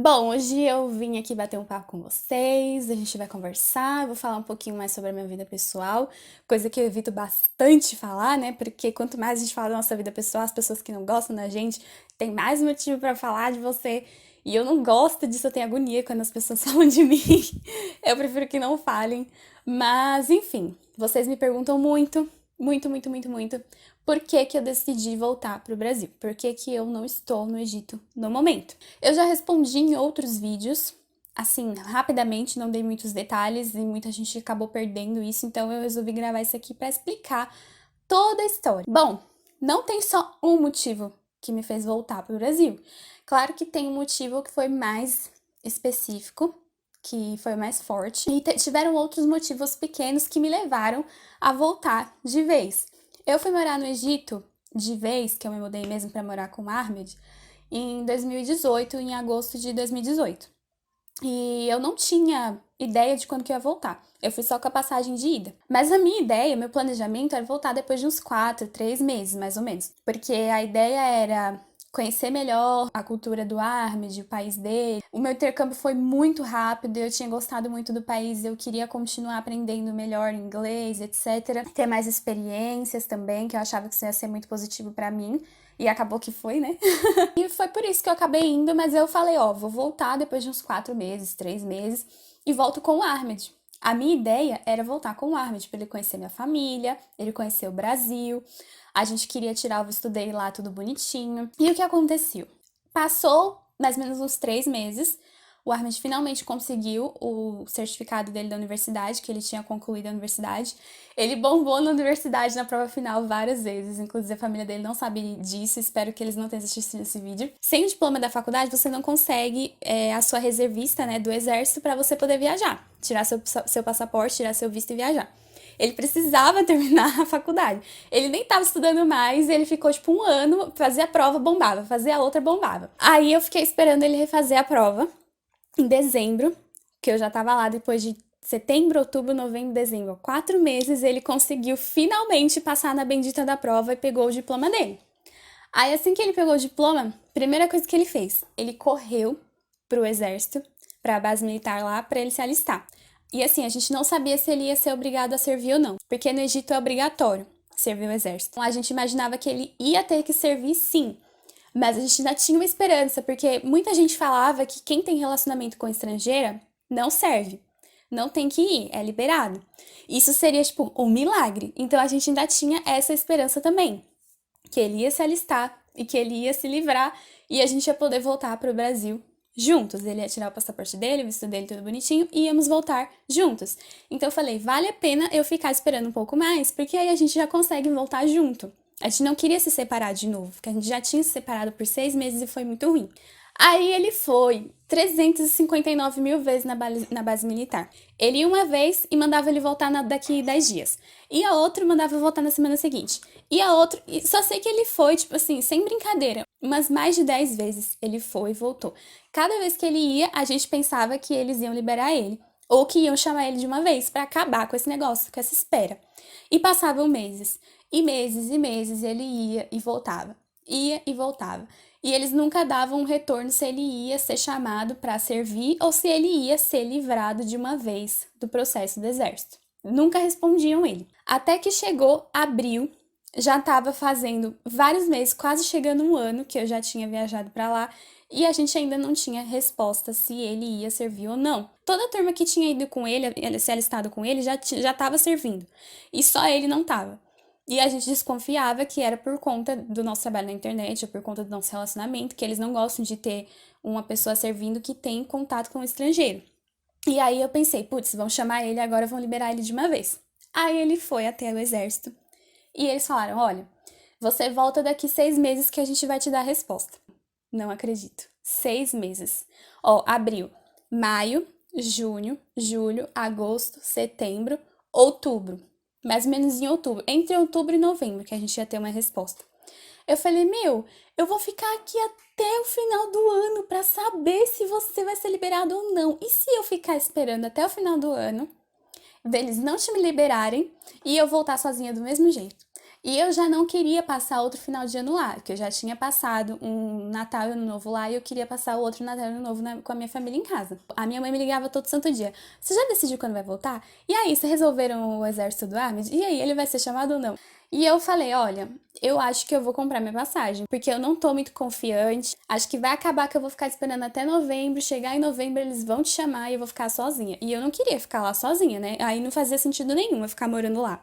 Bom, hoje eu vim aqui bater um papo com vocês, a gente vai conversar, eu vou falar um pouquinho mais sobre a minha vida pessoal, coisa que eu evito bastante falar, né? Porque quanto mais a gente fala da nossa vida pessoal, as pessoas que não gostam da gente têm mais motivo pra falar de você. E eu não gosto disso, eu tenho agonia quando as pessoas falam de mim. Eu prefiro que não falem. Mas, enfim, vocês me perguntam muito, por que que eu decidi voltar pro Brasil? Por que que eu não estou no Egito no momento? Eu já respondi em outros vídeos, assim, rapidamente, não dei muitos detalhes e muita gente acabou perdendo isso, então eu resolvi gravar isso aqui para explicar toda a história. Bom, não tem só um motivo que me fez voltar pro Brasil. Claro que tem um motivo que foi mais específico, que foi mais forte, e tiveram outros motivos pequenos que me levaram a voltar de vez. Eu fui morar no Egito de vez, que eu me mudei mesmo para morar com o Ahmed, em 2018, em agosto de 2018. E eu não tinha ideia de quando que eu ia voltar. Eu fui só com a passagem de ida. Mas a minha ideia, meu planejamento era voltar depois de uns 3 meses, mais ou menos. Porque a ideia era conhecer melhor a cultura do Ahmed, o país dele. O meu intercâmbio foi muito rápido, eu tinha gostado muito do país, eu queria continuar aprendendo melhor inglês, etc. Ter mais experiências também, que eu achava que isso ia ser muito positivo pra mim. E acabou que foi, né? E foi por isso que eu acabei indo, mas eu falei, ó, vou voltar depois de uns 4 meses, 3 meses, e volto com o Ahmed. A minha ideia era voltar com o Ahmed, para ele conhecer minha família, ele conhecer o Brasil. A gente queria tirar o visto dele lá, tudo bonitinho. E o que aconteceu? Passou mais ou menos uns 3 meses, o Ahmed finalmente conseguiu o certificado dele da universidade, que ele tinha concluído a universidade. Ele bombou na universidade na prova final várias vezes, inclusive a família dele não sabe disso, espero que eles não tenham assistido esse vídeo. Sem o diploma da faculdade, você não consegue a sua reservista, né, do exército para você poder viajar, tirar seu passaporte, tirar seu visto e viajar. Ele precisava terminar a faculdade. Ele nem tava estudando mais, ele ficou tipo um ano, fazia a prova, bombava, fazia a outra, bombava. Aí eu fiquei esperando ele refazer a prova em dezembro, que eu já tava lá depois de setembro, outubro, novembro, dezembro, 4 meses, ele conseguiu finalmente passar na bendita da prova e pegou o diploma dele. Aí assim que ele pegou o diploma, primeira coisa que ele fez, ele correu pro exército, pra base militar lá, pra ele se alistar. E assim, a gente não sabia se ele ia ser obrigado a servir ou não, porque no Egito é obrigatório servir o exército. Então a gente imaginava que ele ia ter que servir sim, mas a gente ainda tinha uma esperança, porque muita gente falava que quem tem relacionamento com estrangeira não serve. Não tem que ir, é liberado. Isso seria, tipo, um milagre. Então a gente ainda tinha essa esperança também. Que ele ia se alistar e que ele ia se livrar e a gente ia poder voltar para o Brasil juntos. Ele ia tirar o passaporte dele, o visto dele, tudo bonitinho, e íamos voltar juntos. Então eu falei, vale a pena eu ficar esperando um pouco mais, porque aí a gente já consegue voltar junto. A gente não queria se separar de novo, porque a gente já tinha se separado por 6 meses e foi muito ruim. Aí ele foi 359 mil vezes na base militar. Ele ia uma vez e mandava ele voltar daqui 10 dias. E a outra mandava voltar na semana seguinte. E a outra, só sei que ele foi, tipo assim, sem brincadeira, umas mais de 10 vezes ele foi e voltou. Cada vez que ele ia, a gente pensava que eles iam liberar ele. Ou que iam chamar ele de uma vez pra acabar com esse negócio, com essa espera. E passavam meses, e meses, ele ia e voltava. Ia e voltava. E eles nunca davam um retorno se ele ia ser chamado para servir ou se ele ia ser livrado de uma vez do processo do exército. Nunca respondiam ele. Até que chegou abril, já estava fazendo vários meses, quase chegando um ano que eu já tinha viajado para lá e a gente ainda não tinha resposta se ele ia servir ou não. Toda a turma que tinha ido com ele, se alistado com ele, já estava servindo e só ele não estava. E a gente desconfiava que era por conta do nosso trabalho na internet, ou por conta do nosso relacionamento, que eles não gostam de ter uma pessoa servindo que tem contato com o estrangeiro. E aí eu pensei, putz, vão chamar ele agora, vão liberar ele de uma vez. Aí ele foi até o exército e eles falaram, olha, você volta daqui 6 meses que a gente vai te dar a resposta. Não acredito. 6 meses. Ó, abril, maio, junho, julho, agosto, setembro, outubro. Mais ou menos em outubro. Entre outubro e novembro que a gente ia ter uma resposta. Eu falei, meu, eu vou ficar aqui até o final do ano pra saber se você vai ser liberado ou não. E se eu ficar esperando até o final do ano, deles não te me liberarem e eu voltar sozinha do mesmo jeito? E eu já não queria passar outro final de ano lá, porque eu já tinha passado um Natal e Ano Novo lá e eu queria passar o outro Natal e Ano Novo com a minha família em casa. A minha mãe me ligava todo santo dia. Você já decidiu quando vai voltar? E aí, vocês resolveram o exército do Armed? E aí, ele vai ser chamado ou não? E eu falei, olha, eu acho que eu vou comprar minha passagem, porque eu não tô muito confiante. Acho que vai acabar que eu vou ficar esperando até novembro. Chegar em novembro, eles vão te chamar e eu vou ficar sozinha. E eu não queria ficar lá sozinha, né? Aí não fazia sentido nenhum eu ficar morando lá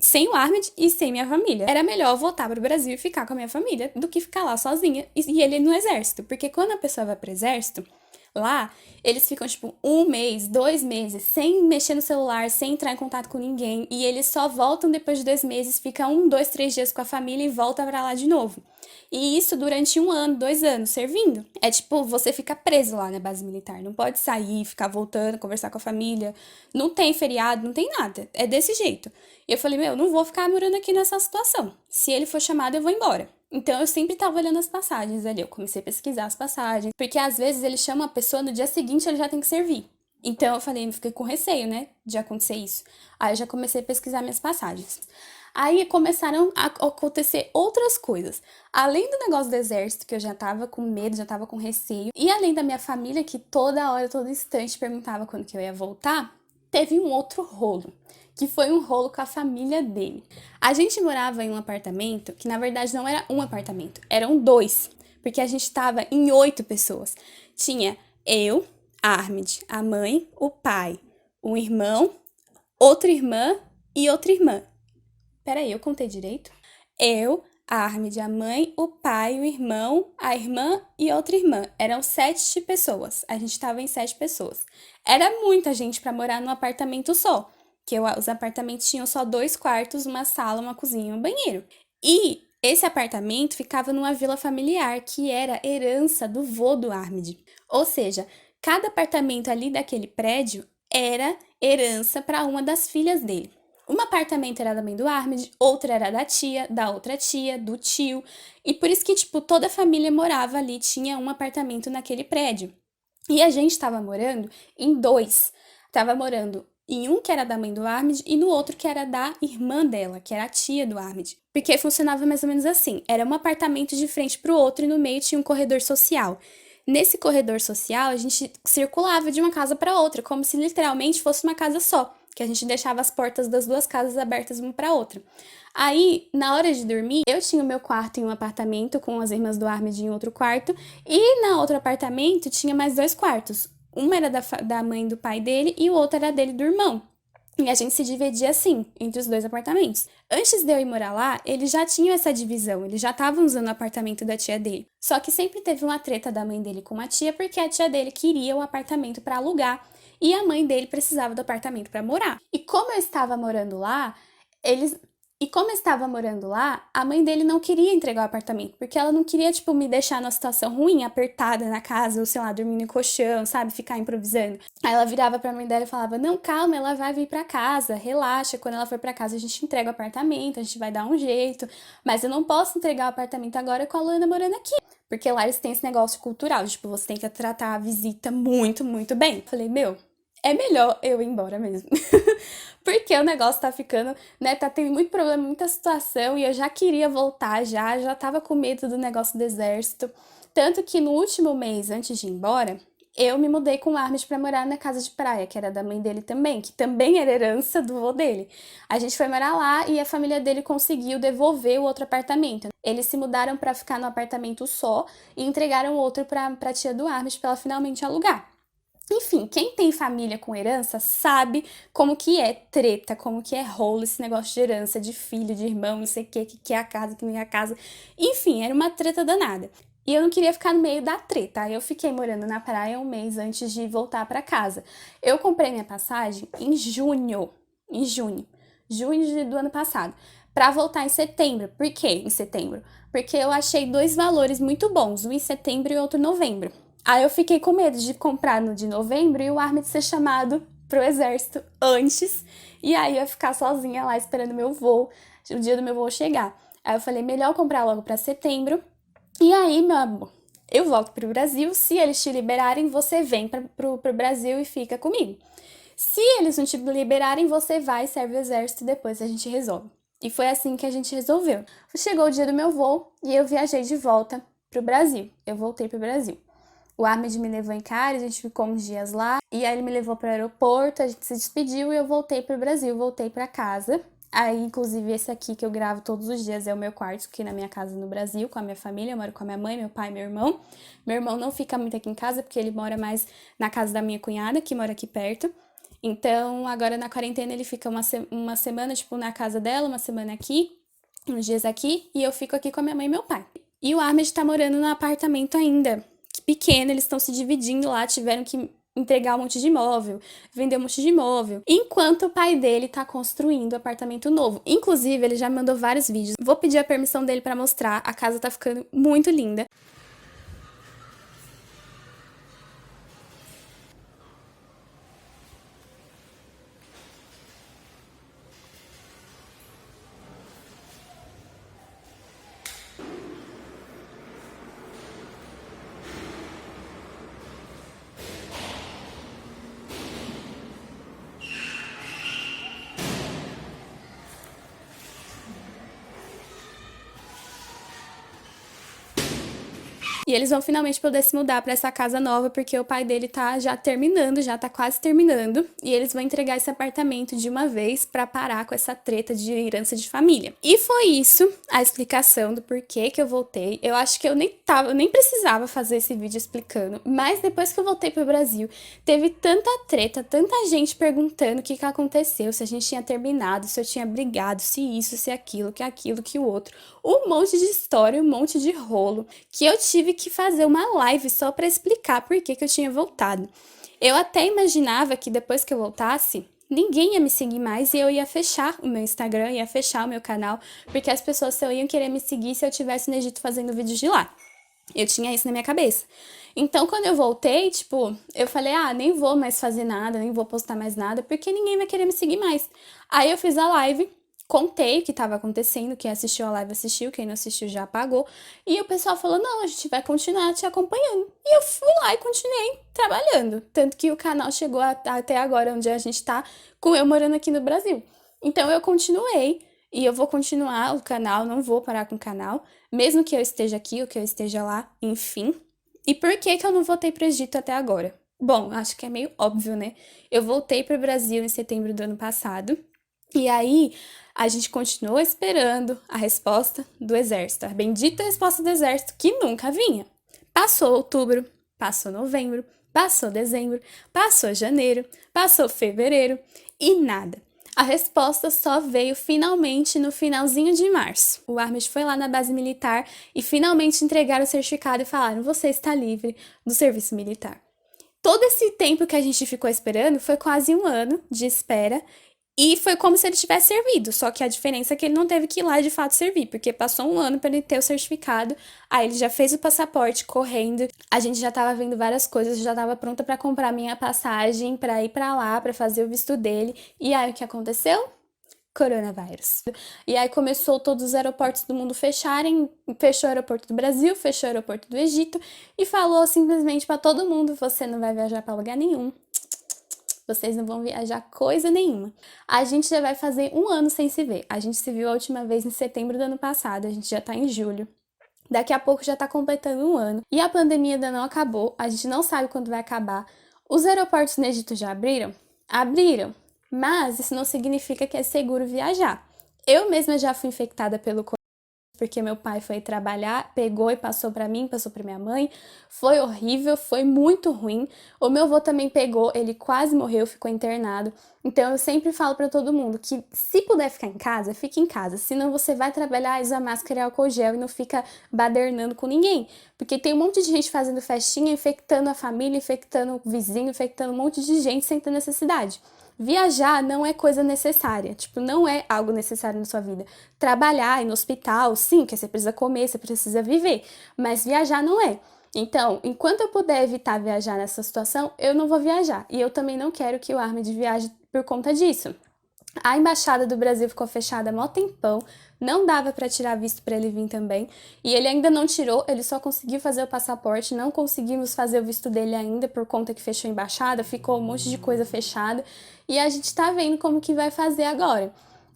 sem o Ahmed e sem minha família. Era melhor eu voltar pro Brasil e ficar com a minha família do que ficar lá sozinha e ele no exército. Porque quando a pessoa vai pro exército, lá, eles ficam, tipo, 1 mês, 2 meses, sem mexer no celular, sem entrar em contato com ninguém. E eles só voltam depois de 2 meses, fica 1, 2, 3 dias com a família e volta pra lá de novo. E isso durante 1 ano, 2 anos, servindo. É tipo, você fica preso lá na base militar. Não pode sair, ficar voltando, conversar com a família. Não tem feriado, não tem nada. É desse jeito. E eu falei, meu, não vou ficar morando aqui nessa situação. Se ele for chamado, eu vou embora. Então eu sempre tava olhando as passagens ali. Eu comecei a pesquisar as passagens. Porque às vezes ele chama a pessoa, no dia seguinte ele já tem que servir. Então eu falei, eu fiquei com receio, né, de acontecer isso. Aí eu já comecei a pesquisar minhas passagens. Aí começaram a acontecer outras coisas. Além do negócio do exército, que eu já tava com medo, já tava com receio, e além da minha família, que toda hora, todo instante perguntava quando que eu ia voltar, teve um outro rolo, que foi um rolo com a família dele. A gente morava em um apartamento, que na verdade não era um apartamento, eram dois, porque a gente tava em 8 pessoas. Tinha eu, Armid, a mãe, o pai, um irmão, outra irmã e outra irmã. Peraí, eu contei direito? Eu, a Armid, a mãe, o pai, o irmão, a irmã e outra irmã. Eram 7 pessoas. A gente tava em 7 pessoas. Era muita gente pra morar num apartamento só. Os apartamentos tinham só 2 quartos, uma sala, uma cozinha e um banheiro. E esse apartamento ficava numa vila familiar, que era herança do vô do Armid. Ou seja, cada apartamento ali daquele prédio era herança para uma das filhas dele. Um apartamento era da mãe do Armid, outro era da tia, da outra tia, do tio. E por isso que, tipo, toda a família morava ali, tinha um apartamento naquele prédio. E a gente tava morando em dois. Tava morando em um que era da mãe do Armid e no outro que era da irmã dela, que era a tia do Armid. Porque funcionava mais ou menos assim: era um apartamento de frente pro outro e no meio tinha um corredor social. Nesse corredor social, a gente circulava de uma casa para outra, como se literalmente fosse uma casa só, que a gente deixava as portas das duas casas abertas uma para outra. Aí, na hora de dormir, eu tinha o meu quarto em um apartamento com as irmãs do Armid em outro quarto, e na outro apartamento tinha mais 2 quartos. Uma era da mãe do pai dele e o outro era dele do irmão. E a gente se dividia assim, entre os 2 apartamentos. Antes de eu ir morar lá, eles já tinham essa divisão, eles já estavam usando o apartamento da tia dele. Só que sempre teve uma treta da mãe dele com a tia, porque a tia dele queria o apartamento para alugar e a mãe dele precisava do apartamento para morar. E como eu estava morando lá, eles e como eu estava morando lá, a mãe dele não queria entregar o apartamento, porque ela não queria, tipo, me deixar numa situação ruim, apertada na casa, ou sei lá, dormindo em colchão, sabe, ficar improvisando. Aí ela virava pra mãe dela e falava: "Não, calma, ela vai vir pra casa, relaxa, quando ela for pra casa a gente entrega o apartamento, a gente vai dar um jeito, mas eu não posso entregar o apartamento agora com a Luana morando aqui." Porque lá eles têm esse negócio cultural, tipo, você tem que tratar a visita muito, muito bem. Falei, meu, é melhor eu ir embora mesmo. Porque o negócio tá ficando, né, tá tendo muito problema, muita situação, e eu já queria voltar já tava com medo do negócio do exército. Tanto que no último mês, antes de ir embora, eu me mudei com o Armid pra morar na casa de praia, que era da mãe dele também, que também era herança do vô dele. A gente foi morar lá e a família dele conseguiu devolver o outro apartamento. Eles se mudaram pra ficar no apartamento só e entregaram o outro pra tia do Armid pra ela finalmente alugar. Enfim, quem tem família com herança sabe como que é treta, como que é rolo esse negócio de herança, de filho, de irmão, não sei o que é a casa, que não é a casa. Enfim, era uma treta danada. E eu não queria ficar no meio da treta. Aí eu fiquei morando na praia 1 mês antes de voltar pra casa. Eu comprei minha passagem em junho. Em junho. Junho do ano passado. Pra voltar em setembro. Por quê em setembro? Porque eu achei 2 valores muito bons. Um em setembro e outro em novembro. Aí eu fiquei com medo de comprar no de novembro e o Armin ser chamado pro exército antes. E aí eu ia ficar sozinha lá esperando meu voo, o dia do meu voo chegar. Aí eu falei, melhor comprar logo pra setembro. E aí, meu amor, eu volto pro Brasil. Se eles te liberarem, você vem pro Brasil e fica comigo. Se eles não te liberarem, você vai, serve o exército e depois a gente resolve. E foi assim que a gente resolveu. Chegou o dia do meu voo e eu viajei de volta pro Brasil. Eu voltei pro Brasil. O Ahmed me levou em casa, a gente ficou uns dias lá, e aí ele me levou para o aeroporto, a gente se despediu e eu voltei para o Brasil, voltei para casa. Aí, inclusive, esse aqui que eu gravo todos os dias é o meu quarto, aqui na minha casa no Brasil, com a minha família. Eu moro com a minha mãe, meu pai e meu irmão. Meu irmão não fica muito aqui em casa, porque ele mora mais na casa da minha cunhada, que mora aqui perto. Então, agora na quarentena ele fica uma semana, tipo, na casa dela, uma semana aqui, uns dias aqui, e eu fico aqui com a minha mãe e meu pai. E o Ahmed tá morando no apartamento ainda, pequeno, eles estão se dividindo lá, tiveram que entregar um monte de imóvel, vender um monte de imóvel, enquanto o pai dele tá construindo apartamento novo. Inclusive, ele já me mandou vários vídeos. Vou pedir a permissão dele para mostrar. A casa tá ficando muito linda. E eles vão finalmente poder se mudar para essa casa nova, porque o pai dele tá já terminando, já tá quase terminando, e eles vão entregar esse apartamento de uma vez para parar com essa treta de herança de família. E foi isso a explicação do porquê que eu voltei. Eu acho que eu nem precisava fazer esse vídeo explicando, mas depois que eu voltei pro Brasil, teve tanta treta, tanta gente perguntando o que aconteceu, se a gente tinha terminado, se eu tinha brigado, se isso, se aquilo, que o outro. Um monte de história, um monte de rolo, que eu tive que fazer uma live só para explicar por que eu tinha voltado. Eu até imaginava que depois que eu voltasse, ninguém ia me seguir mais e eu ia fechar o meu Instagram, ia fechar o meu canal, porque as pessoas só iam querer me seguir se eu estivesse no Egito fazendo vídeos de lá. Eu tinha isso na minha cabeça. Então, quando eu voltei, tipo, eu falei, nem vou mais fazer nada, nem vou postar mais nada, porque ninguém vai querer me seguir mais. Aí eu fiz a live, contei o que estava acontecendo, quem assistiu a live assistiu, quem não assistiu já apagou. E o pessoal falou, não, a gente vai continuar te acompanhando. E eu fui lá e continuei trabalhando. Tanto que o canal chegou até agora, onde a gente tá, com eu morando aqui no Brasil. Então, eu continuei. E eu vou continuar o canal, não vou parar com o canal, mesmo que eu esteja aqui ou que eu esteja lá, enfim. E por que que eu não voltei para o Egito até agora? Bom, acho que é meio óbvio, né? Eu voltei para o Brasil em setembro do ano passado, e aí a gente continuou esperando a resposta do exército, a bendita resposta do exército que nunca vinha. Passou outubro, passou novembro, passou dezembro, passou janeiro, passou fevereiro e nada. A resposta só veio finalmente no finalzinho de março. O Ahmed foi lá na base militar e finalmente entregaram o certificado e falaram: você está livre do serviço militar. Todo esse tempo que a gente ficou esperando foi quase um ano de espera. E foi como se ele tivesse servido, só que a diferença é que ele não teve que ir lá de fato servir, porque passou um ano para ele ter o certificado, aí ele já fez o passaporte correndo, a gente já tava vendo várias coisas, já tava pronta para comprar minha passagem para ir para lá, para fazer o visto dele. E aí o que aconteceu? Coronavírus. E aí começou todos os aeroportos do mundo fecharem, fechou o aeroporto do Brasil, fechou o aeroporto do Egito e falou simplesmente para todo mundo: você não vai viajar para lugar nenhum. Vocês não vão viajar coisa nenhuma. A gente já vai fazer um ano sem se ver. A gente se viu a última vez em setembro do ano passado, a gente já tá em julho. Daqui a pouco já tá completando um ano. E a pandemia ainda não acabou, a gente não sabe quando vai acabar. Os aeroportos no Egito já abriram? Abriram. Mas isso não significa que é seguro viajar. Eu mesma já fui infectada pelo porque meu pai foi trabalhar, pegou e passou para mim, passou para minha mãe. Foi horrível, foi muito ruim. O meu avô também pegou, ele quase morreu, ficou internado. Então eu sempre falo para todo mundo que se puder ficar em casa, fique em casa. Senão você vai trabalhar, usa máscara e álcool gel e não fica badernando com ninguém. Porque tem um monte de gente fazendo festinha, infectando a família, infectando o vizinho, infectando um monte de gente sem ter necessidade. Viajar não é coisa necessária, tipo, não é algo necessário na sua vida. Trabalhar, ir no hospital, sim, porque você precisa comer, você precisa viver, mas viajar não é. Então, enquanto eu puder evitar viajar nessa situação, eu não vou viajar. E eu também não quero que o Ahmed viaje por conta disso. A embaixada do Brasil ficou fechada há mó tempão, não dava para tirar visto para ele vir também, e ele ainda não tirou, ele só conseguiu fazer o passaporte, não conseguimos fazer o visto dele ainda por conta que fechou a embaixada, ficou um monte de coisa fechada, e a gente tá vendo como que vai fazer agora.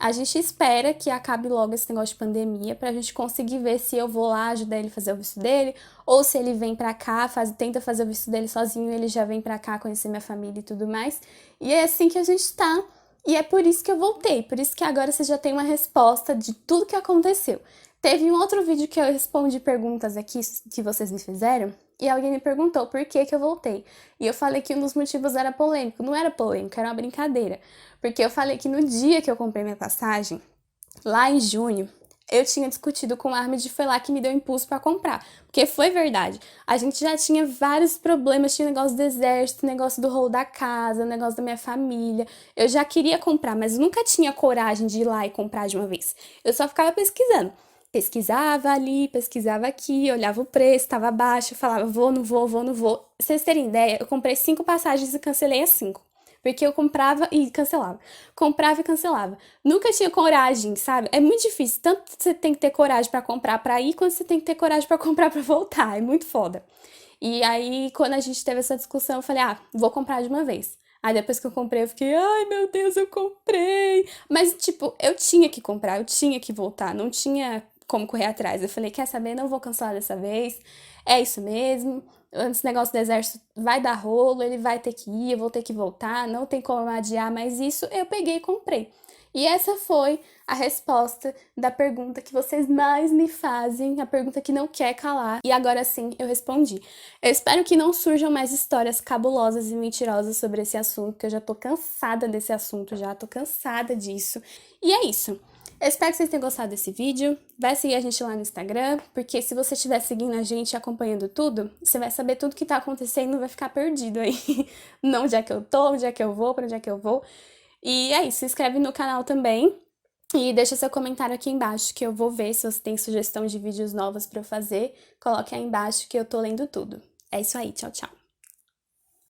A gente espera que acabe logo esse negócio de pandemia pra gente conseguir ver se eu vou lá ajudar ele a fazer o visto dele, ou se ele vem pra cá, tenta fazer o visto dele sozinho, ele já vem pra cá conhecer minha família e tudo mais. E é assim que a gente tá. E é por isso que eu voltei, por isso que agora você já tem uma resposta de tudo que aconteceu. Teve um outro vídeo que eu respondi perguntas aqui que vocês me fizeram, e alguém me perguntou por que que eu voltei. E eu falei que um dos motivos era polêmico. Não era polêmico, era uma brincadeira. Porque eu falei que no dia que eu comprei minha passagem, lá em junho, eu tinha discutido com o Armed, foi lá que me deu impulso pra comprar. Porque foi verdade. A gente já tinha vários problemas, tinha negócio do exército, negócio do rolo da casa, negócio da minha família. Eu já queria comprar, mas nunca tinha coragem de ir lá e comprar de uma vez. Eu só ficava pesquisando. Pesquisava ali, pesquisava aqui, olhava o preço, estava baixo, falava vou, não vou, vou, não vou. Pra vocês terem ideia, eu comprei 5 passagens e cancelei as 5. Porque eu comprava e cancelava. Comprava e cancelava. Nunca tinha coragem, sabe? É muito difícil. Tanto você tem que ter coragem pra comprar pra ir, quanto você tem que ter coragem pra comprar pra voltar. É muito foda. E aí, quando a gente teve essa discussão, eu falei, vou comprar de uma vez. Aí depois que eu comprei, eu fiquei, ai meu Deus, eu comprei. Mas, tipo, eu tinha que comprar, eu tinha que voltar, não tinha como correr atrás. Eu falei, quer saber? Não vou cancelar dessa vez. É isso mesmo. Esse negócio do exército vai dar rolo, ele vai ter que ir, eu vou ter que voltar, não tem como adiar, mas isso eu peguei e comprei. E essa foi a resposta da pergunta que vocês mais me fazem, a pergunta que não quer calar. E agora sim eu respondi. Eu espero que não surjam mais histórias cabulosas e mentirosas sobre esse assunto, que eu já tô cansada desse assunto, já tô cansada disso. E é isso. Eu espero que vocês tenham gostado desse vídeo. Vai seguir a gente lá no Instagram, porque se você estiver seguindo a gente e acompanhando tudo, você vai saber tudo que tá acontecendo e não vai ficar perdido aí. Não onde é que eu tô, onde é que eu vou, pra onde é que eu vou. E é isso, se inscreve no canal também e deixa seu comentário aqui embaixo que eu vou ver se você tem sugestão de vídeos novos pra eu fazer. Coloque aí embaixo que eu tô lendo tudo. É isso aí, tchau, tchau.